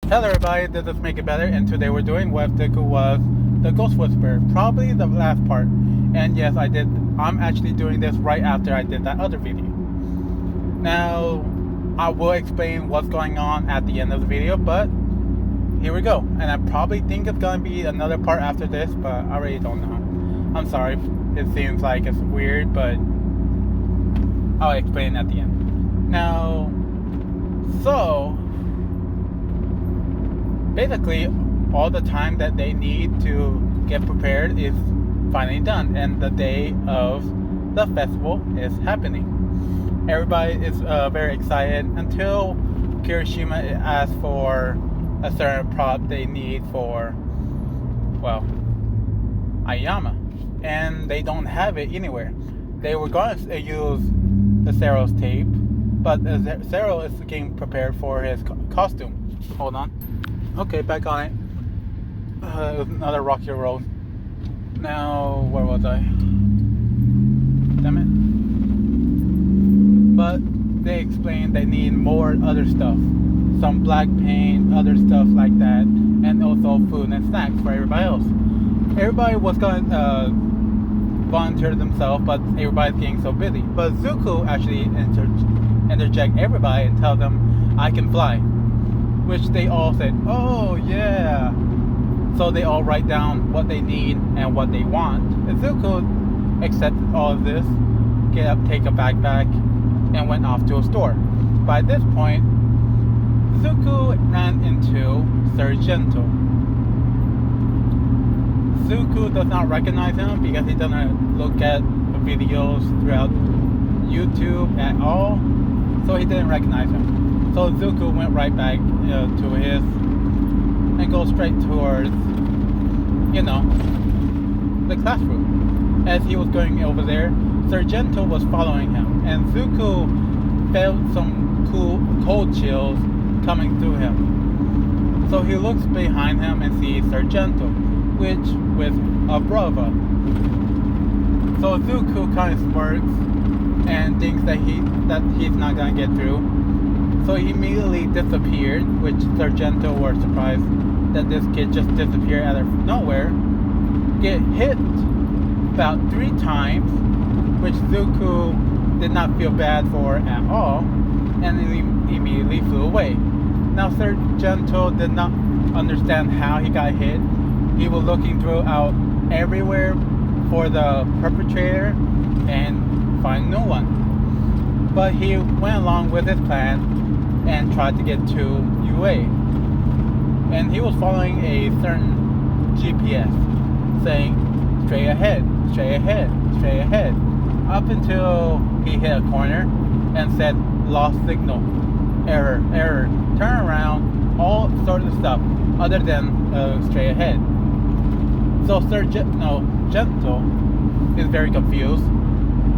Hello everybody, this is Make It Better, and today we're doing what deku was the Ghost Whisperer, probably the last part. And yes, I'm actually doing this right after I did that other video. Now, I will explain what's going on at the end of the video, but here we go. And I probably think it's going to be another part after this, but I really don't know. I'm sorry, it seems like it's weird, but I'll explain at the end. Now, so basically, all the time that they need to get prepared is finally done, and the day of the festival is happening. Everybody is very excited until Kirishima asks for a certain prop they need for, well, Ayama, and they don't have it anywhere. They were going to use the Zero's tape, but Zero is getting prepared for his costume. Hold on. Okay, back on it. Another rocky road. Now, where was I? Damn it. But they explained they need more other stuff. Some black paint, other stuff like that. And also food and snacks for everybody else. Everybody was going to volunteer themselves, but everybody's getting so busy. But Zuko actually interject everybody and tell them, I can fly. Which they all said, oh yeah. So they all write down what they need and what they want. And Zuko accepted all of this, get up, take a backpack, and went off to a store. By this point, Zuko ran into Sargento. Zuko does not recognize him because he doesn't look at videos throughout YouTube at all, so he didn't recognize him. So Zuko went right back to his and goes straight towards, the classroom. As he was going over there, Sargento was following him, and Zuko felt some cold chills coming through him. So he looks behind him and sees Sargento, which with a brother. So Zuko kind of smirks and thinks that he's not gonna get through. So he immediately disappeared, which Sargento were surprised that this kid just disappeared out of nowhere. Get hit about 3 times, which Zuko did not feel bad for at all, and he immediately flew away. Now Sargento did not understand how he got hit. He was looking throughout everywhere for the perpetrator and find no one. But he went along with his plan and tried to get to UA. And he was following a certain GPS saying straight ahead, straight ahead, straight ahead, up until he hit a corner and said lost signal, error, error, turn around, all sorts of stuff other than straight ahead. So Sargento is very confused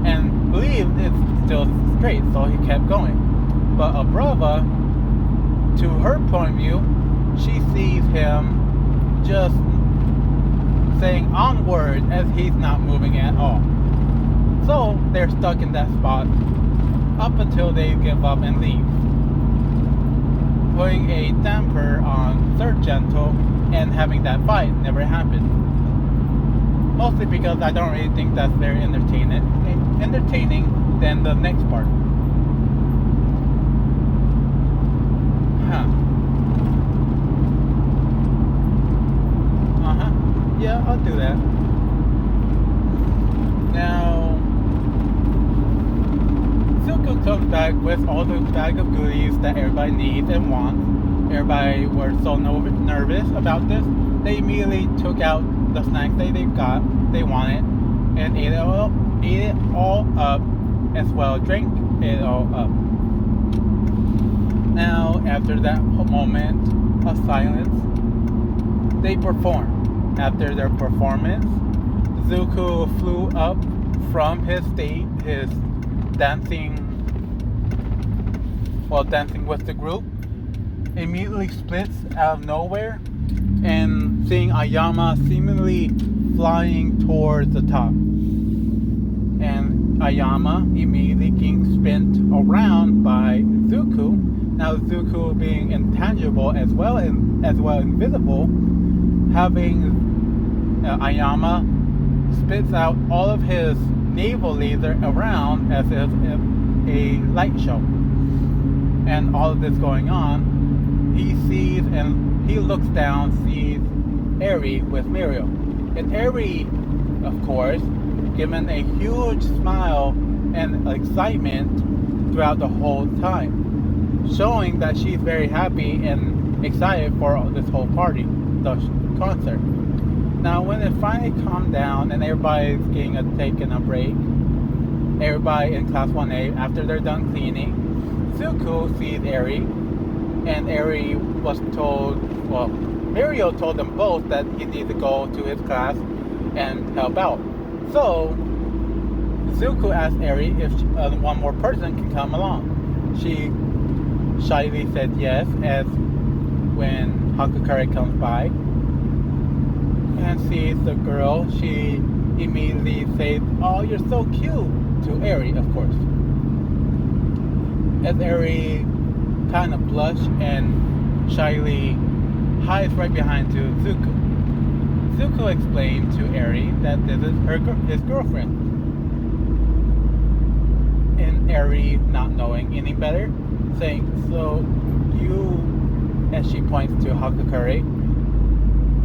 and believes it's still straight, so he kept going. But Abrava, to her point of view, she sees him just saying onward as he's not moving at all. So they're stuck in that spot up until they give up and leave, putting a damper on Sargento, and having that fight never happened. Mostly because I don't really think that's very entertaining than the next part. Yeah, I'll do that. Now, Zuko comes back with all the bag of goodies that everybody needs and wants. Everybody were so nervous about this, they immediately took out the snacks they wanted, and ate it all up, as well drank it all up. Now, after that moment of silence, they performed. After their performance, Zuko flew up from his dancing with the group, immediately splits out of nowhere, and seeing Ayama seemingly flying towards the top. And Ayama immediately getting spent around by Zuko, Now Zuko being intangible as well invisible, having Ayama spits out all of his naval laser around as if a light show. And all of this going on, he sees and he looks down, sees Eri with Muriel. And Eri, of course, given a huge smile and excitement throughout the whole time, showing that she's very happy and excited for this whole party, the concert. Now, when it finally calmed down and everybody's taking a break, everybody in Class 1A, after they're done cleaning, Zuko sees Eri, and Eri was told, well, Muriel told them both that he needs to go to his class and help out. So, Zuko asked Eri if one more person can come along. She shyly said yes, as when Hakakuri comes by and sees the girl, she immediately says, "Oh, you're so cute," to Eri, of course. As Eri kind of blushed and shyly hides right behind to Zuko. Zuko explained to Eri that this is his girlfriend. And Eri, not knowing any better, saying, "So you," as she points to Hakakuri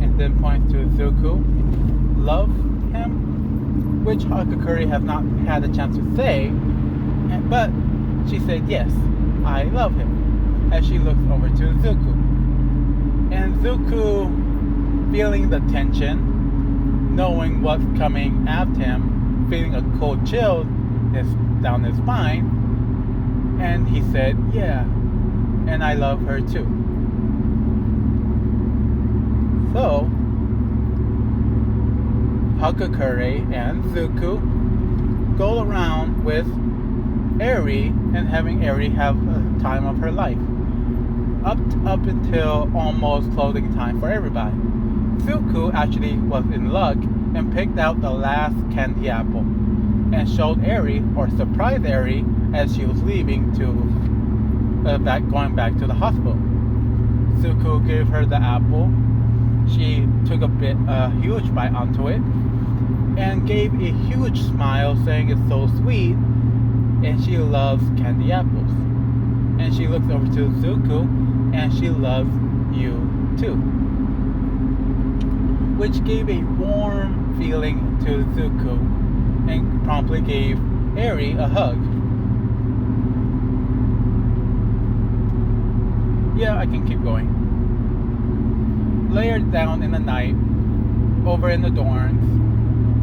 and then points to Zuko, "love him?" Which Hakakuri has not had a chance to say, but she said, "Yes, I love him," as she looks over to Zuko. And Zuko, feeling the tension, knowing what's coming at him, feeling a cold chill down his spine, and he said, "Yeah, and I love her too." So, Hakakuri and Zuko go around with Eri and having Eri have a time of her life. Up until almost closing time for everybody. Zuko actually was in luck and picked out the last candy apple and showed Eri, or surprised Eri, as she was leaving to going back to the hospital. Zuko gave her the apple. She took a huge bite onto it and gave a huge smile, saying it's so sweet and she loves candy apples. And she looks over to Zuko and she loves you too. Which gave a warm feeling to Zuko and promptly gave Eri a hug. Yeah, I can keep going. Later down in the night, over in the dorms,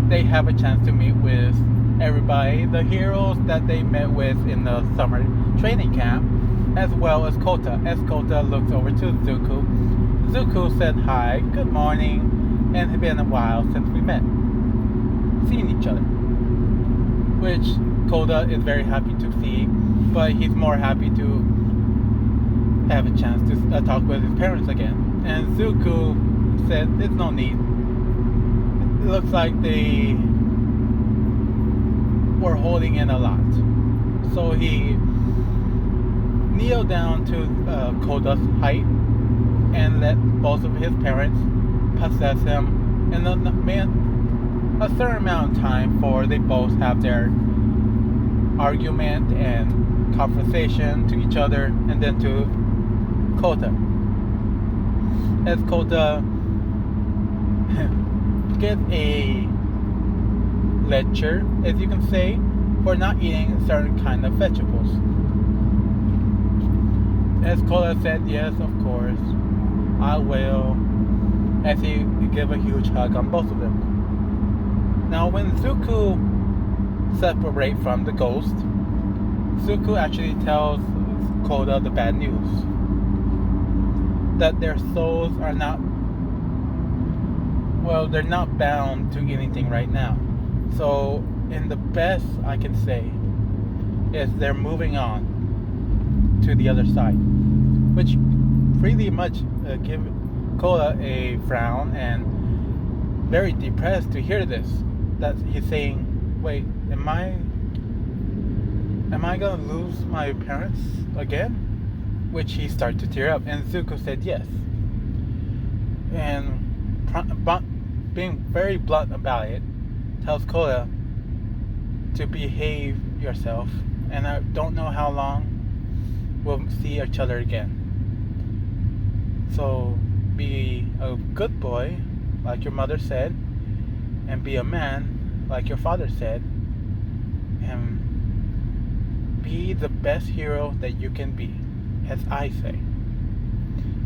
they have a chance to meet with everybody, the heroes that they met with in the summer training camp, as well as Kota. As Kota looks over to Zuko, Zuko said hi, good morning, and it's been a while since we met, seen each other. Which Kota is very happy to see, but he's more happy to have a chance to talk with his parents again. And Zuko said, "There's no need. It looks like they were holding in a lot." So he kneeled down to Koda's height and let both of his parents possess him in a certain amount of time for they both have their argument and conversation to each other, and then to Kota. As Kota gets a lecture, as you can say, for not eating certain kind of vegetables. As Kota said, "Yes, of course, I will," as he gave a huge hug on both of them. Now, when Zuko separates from the ghost, Zuko actually tells Kota the bad news. That their souls are not, well, they're not bound to anything right now. So, in the best I can say is they're moving on to the other side, which pretty much give Kota a frown and very depressed to hear this. That he's saying, "Wait, am I gonna lose my parents again?" which he started to tear up, and Zuko said yes. And being very blunt about it, tells Koda to behave yourself, and I don't know how long we'll see each other again. So be a good boy, like your mother said, and be a man, like your father said, and be the best hero that you can be, as I say.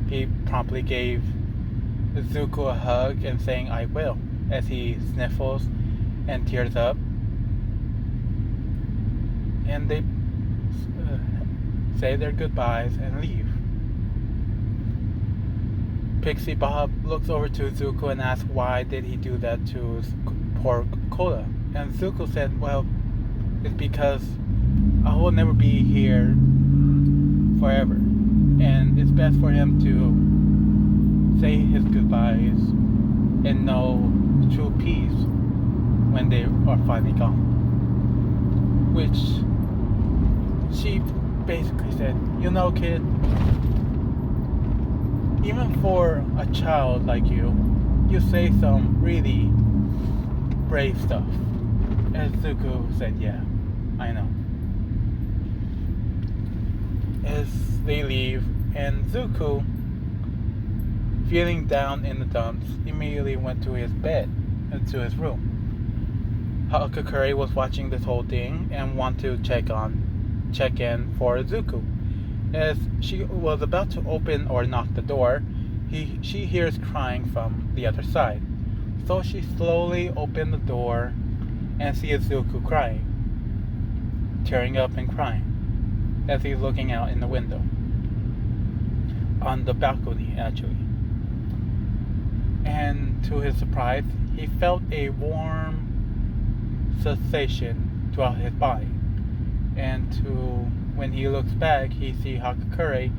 He promptly gave Zuko a hug and saying, "I will," as he sniffles and tears up. And they say their goodbyes and leave. Pixie Bob looks over to Zuko and asks why did he do that to poor Koda. And Zuko said, well, it's because I will never be here forever. And it's best for him to say his goodbyes and know true peace when they are finally gone. Which she basically said, you know, kid, even for a child like you say some really brave stuff. As Zuko said, yeah, I know. As they leave, and Zuko, feeling down in the dumps, immediately went to his bed, to his room. Hakakuri was watching this whole thing and wanted to check in for Zuko. As she was about to open or knock the door, she hears crying from the other side. So she slowly opened the door and sees Zuko crying, tearing up and crying, as he's looking out in the window. On the balcony, actually. And to his surprise, he felt a warm sensation throughout his body. And when he looks back, he sees Hakakuri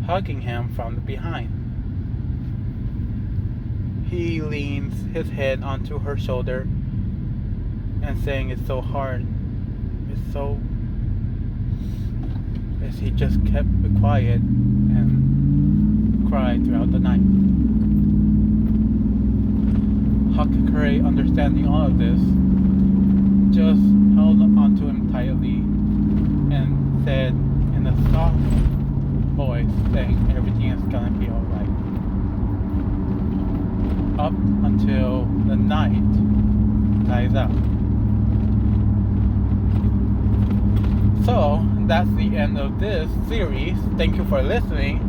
hugging him from behind. He leans his head onto her shoulder and saying it's so hard. It's so... As he just kept quiet and cried throughout the night. Hakakuri, understanding all of this, just held onto him tightly and said in a soft voice saying everything is gonna be alright. Up until the night dies out. So that's the end of this series. Thank you for listening.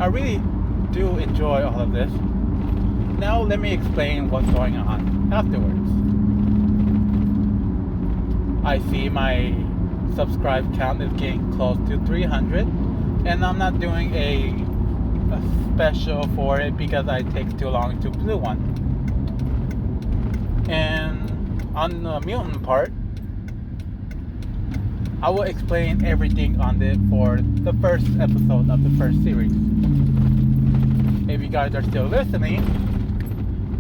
I really do enjoy all of this. Now let me explain what's going on afterwards. I see my subscribe count is getting close to 300, and I'm not doing a special for it because it takes too long to do one. And on the mutant part, I will explain everything on it for the first episode of the first series. If you guys are still listening,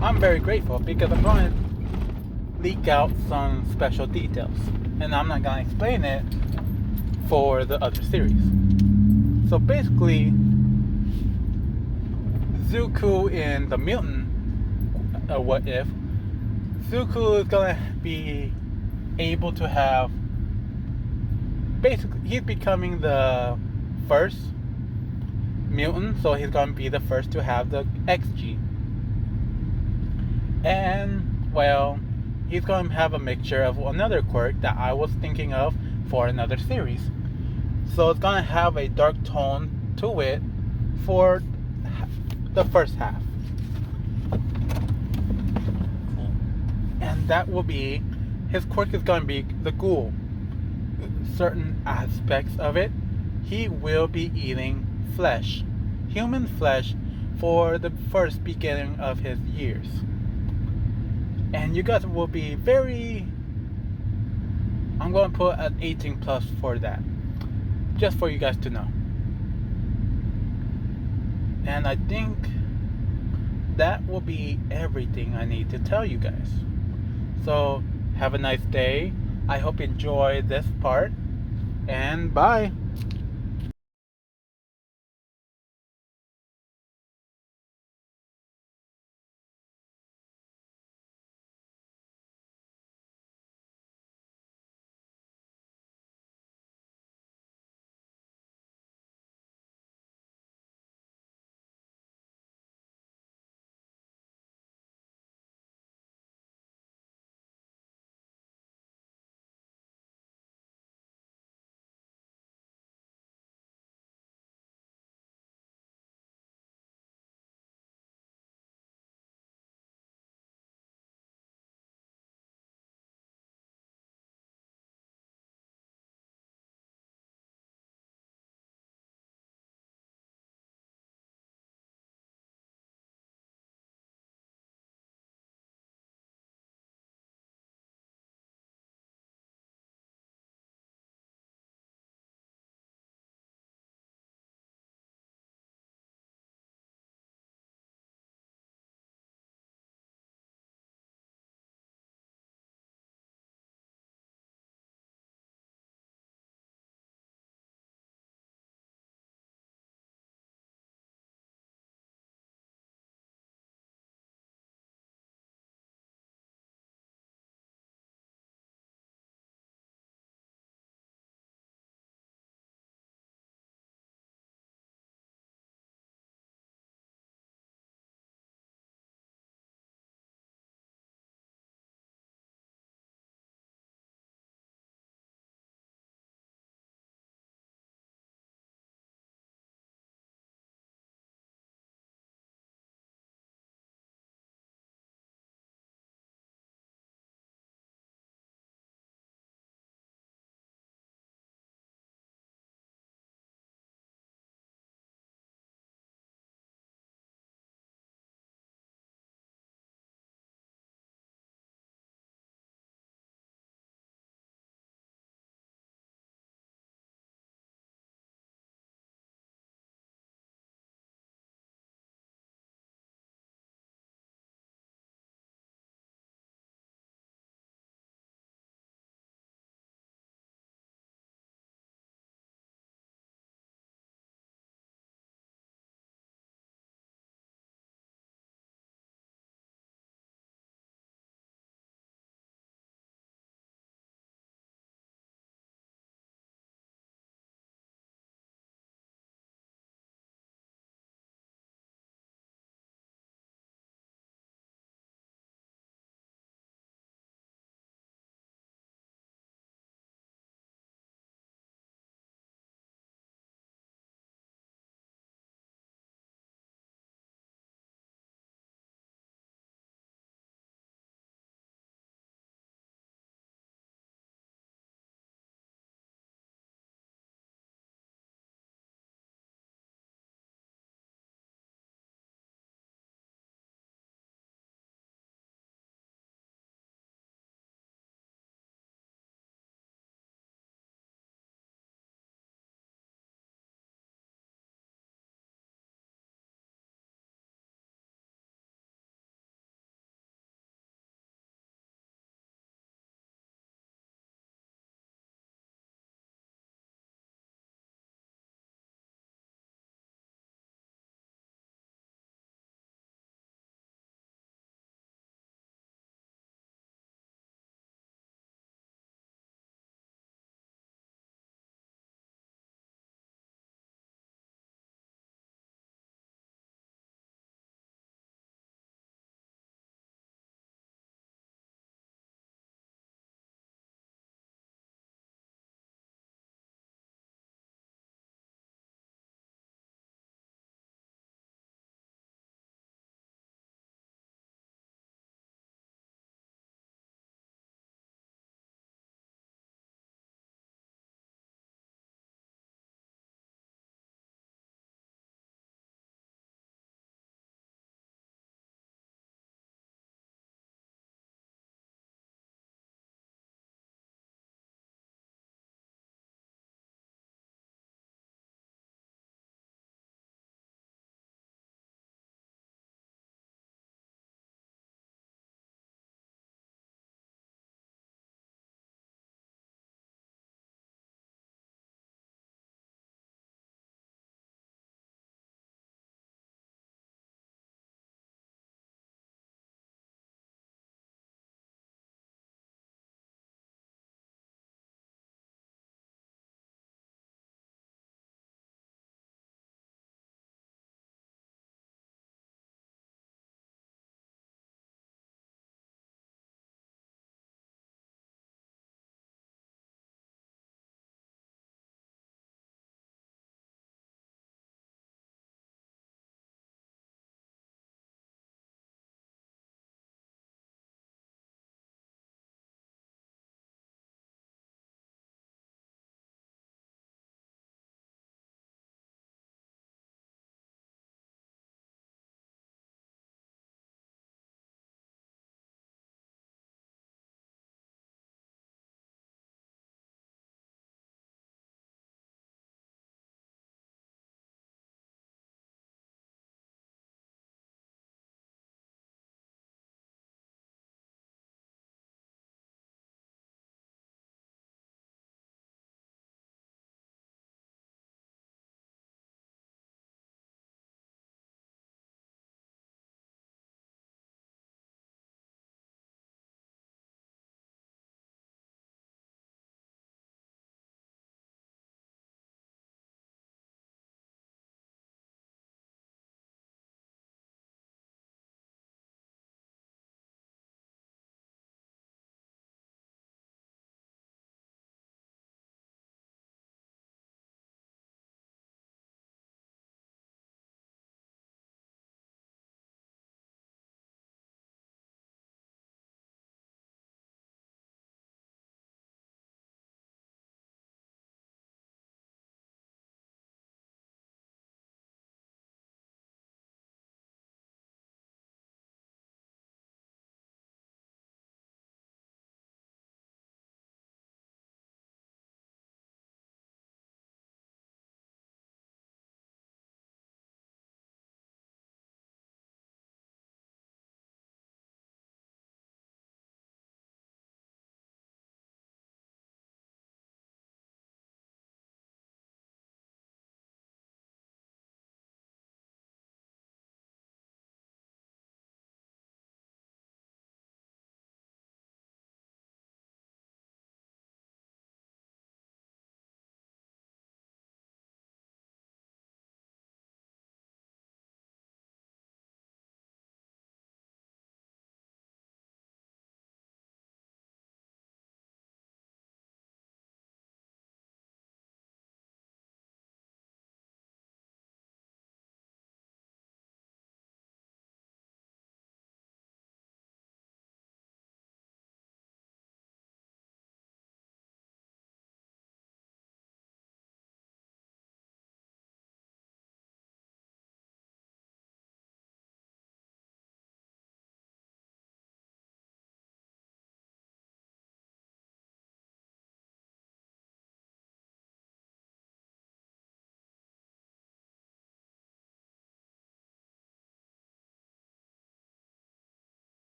I'm very grateful because I'm going to leak out some special details, and I'm not going to explain it for the other series. So basically, Zuko in the mutant what if, Zuko is going to be able to have, basically he's becoming the first mutant, so he's going to be the first to have the XG. And well, he's going to have a mixture of another quirk that I was thinking of for another series. So it's going to have a dark tone to it for the first half. And that will be, his quirk is going to be the ghoul. Certain aspects of it, he will be eating flesh, human flesh, for the first beginning of his years. And you guys will be very, I'm going to put an 18 plus for that, just for you guys to know. And I think that will be everything I need to tell you guys. So have a nice day. I hope you enjoy this part, and bye.